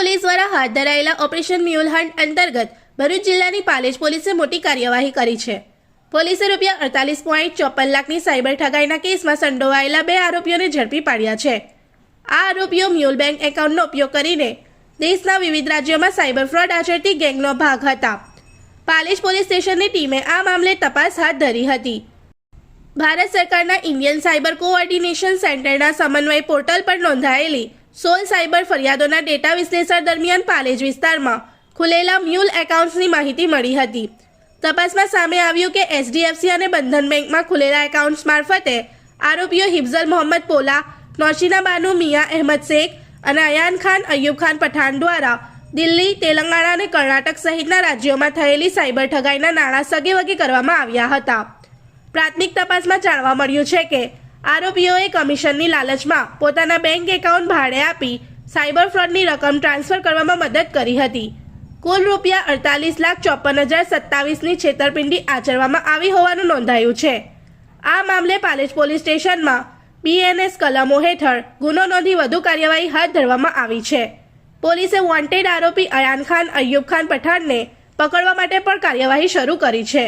Police દ્વારા હાથ ધરાયેલા ઓપરેશન મ્યુલ હન્ટ અંતર્ગત ભરૂચ જિલ્લાની પાલેજ પોલીસે મોટી કાર્યવાહી કરી છે। પોલીસે ₹48.54 લાખની સાયબર ઠગાઈના કેસમાં સંડોવાયેલા 2 આરોપીઓને ઝડપી પાડ્યા છે। આ આરોપીઓ મ્યુલ બેંક એકાઉન્ટનો ઉપયોગ કરીને દેશના વિવિધ રાજ્યોમાં સાયબર ફ્રોડ આચરતી ગેંગનો ભાગ હતા। પાલેજ પોલીસ સ્ટેશનની ટીમે આ મામલે તપાસ હાથ ધરી હતી। ભારત સરકારના ઇન્ડિયન સાયબર કોઓર્ડિનેશન સેન્ટરના સમન્વય પોર્ટલ પર નોંધાયેલી 16 સાયબર ફરિયાદોના ડેટા વિશ્લેષણ દરમિયાન પાલેજ વિસ્તારમાં ખુલેલા મ્યુલ એકાઉન્ટ્સની માહિતી મળી હતી। તપાસમાં સામે આવ્યું કે HDFC અને બંધન બેંકમાં ખુલેલા એકાઉન્ટ્સ મારફતે આરોપીઓ હિફઝલ મોહમ્મદ પોલા, નોશીના બાનુ મિયા અહેમદ શેખ અને અયાન ખાન અયુબ ખાન પઠાણ દ્વારા દિલ્હી, તેલંગાણા અને કર્ણાટક સહિતના રાજ્યોમાં થયેલી સાયબર ઠગાઈના નાણાં સગેવગે કરવામાં આવ્યા હતા। પ્રાથમિક તપાસમાં જાણવા મળ્યું છે કે આરોપીઓએ કમિશનની લાલચમાં પોતાના બેંક એકાઉન્ટ ભાડે આપી સાયબર ફ્રોડની રકમ ટ્રાન્સફર કરવામાં મદદ કરી હતી। કુલ ₹48,54,027ની છેતરપિંડી આચરવામાં આવી હોવાનું નોંધાયું છે। આ મામલે પાલેજ પોલીસ સ્ટેશનમાં BNS કલમો હેઠળ ગુનો નોંધી વધુ કાર્યવાહી હાથ ધરવામાં આવી છે। પોલીસે વોન્ટેડ આરોપી અયાન ખાન અયુબ ખાન પઠાણને पकड़वा माटे पण कार्यवाही शुरू करी है।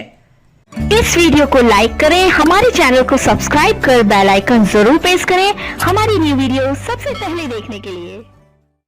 इस वीडियो को लाइक करें, हमारे चैनल को सब्सक्राइब कर बेल आइकन जरूर प्रेस करें हमारी न्यू वीडियो सबसे पहले देखने के लिए।